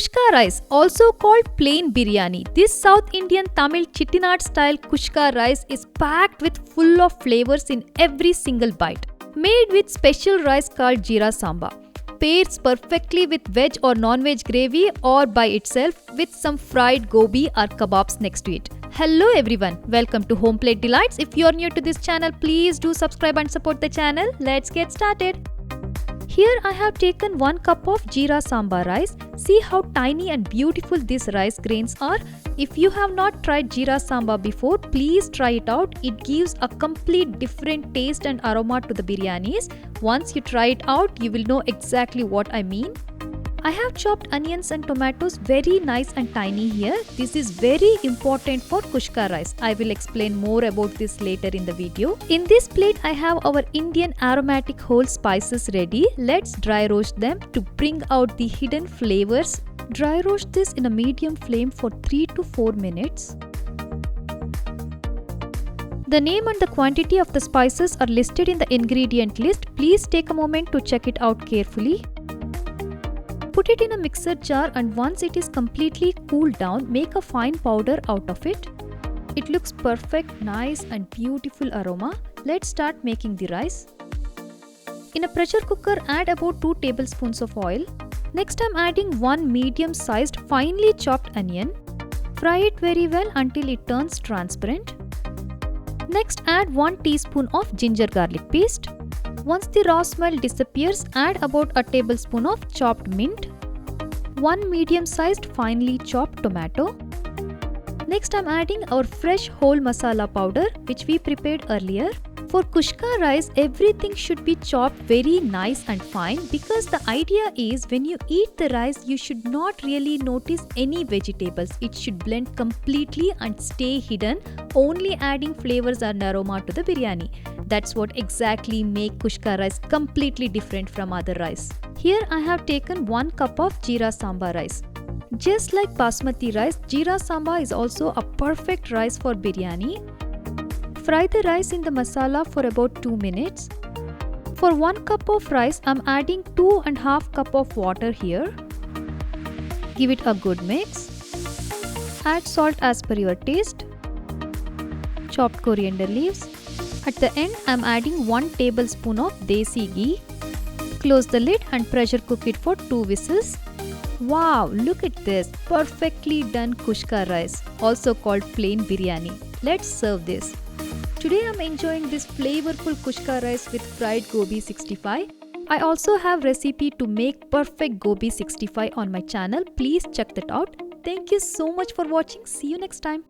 Kushka Rice, also called Plain Biryani. This South Indian Tamil Chettinad style Kushka Rice is packed with full of flavors in every single bite. Made with special rice called Jeera Samba. Pairs perfectly with veg or non-veg gravy or by itself with some fried gobi or kebabs next to it. Hello everyone, welcome to HomePlateDelights. If you are new to this channel, please do subscribe and support the channel. Let's get started. Here I have taken 1 cup of Jeera Samba rice. See how tiny and beautiful these rice grains are. If you have not tried Jeera Samba before, please try it out. It gives a complete different taste and aroma to the biryanis. Once you try it out, you will know exactly what I mean. I have chopped onions and tomatoes very nice and tiny here. This is very important for Kushka rice. I will explain more about this later in the video. In this plate, I have our Indian aromatic whole spices ready. Let's dry roast them to bring out the hidden flavors. Dry roast this in a medium flame for 3 to 4 minutes. The name and the quantity of the spices are listed in the ingredient list. Please take a moment to check it out carefully. Put it in a mixer jar and once it is completely cooled down, make a fine powder out of it. It looks perfect, nice and beautiful aroma. Let's start making the rice. In a pressure cooker, add about 2 tablespoons of oil. Next I'm adding 1 medium-sized finely chopped onion. Fry it very well until it turns transparent. Next add 1 teaspoon of ginger garlic paste. Once the raw smell disappears, add about a tablespoon of chopped mint, 1 medium-sized finely chopped tomato. Next I'm adding our fresh whole masala powder which we prepared earlier. For Kushka rice, everything should be chopped very nice and fine because the idea is when you eat the rice, you should not really notice any vegetables. It should blend completely and stay hidden, only adding flavors and aroma to the biryani. That's what exactly make Kushka rice completely different from other rice. Here I have taken 1 cup of Jeera Samba rice. Just like basmati rice, Jeera Samba is also a perfect rice for biryani. Fry the rice in the masala for about 2 minutes. For 1 cup of rice, I'm adding 2.5 cup of water here. Give it a good mix. Add salt as per your taste. Chopped coriander leaves. At the end, I'm adding 1 tablespoon of desi ghee. Close the lid and pressure cook it for 2 whistles. Wow, look at this, perfectly done Kushka rice, also called plain biryani. Let's serve this. Today I'm enjoying this flavorful Kushka rice with fried gobi 65. I also have recipe to make perfect gobi 65 on my channel. Please check that out. Thank you so much for watching. See you next time.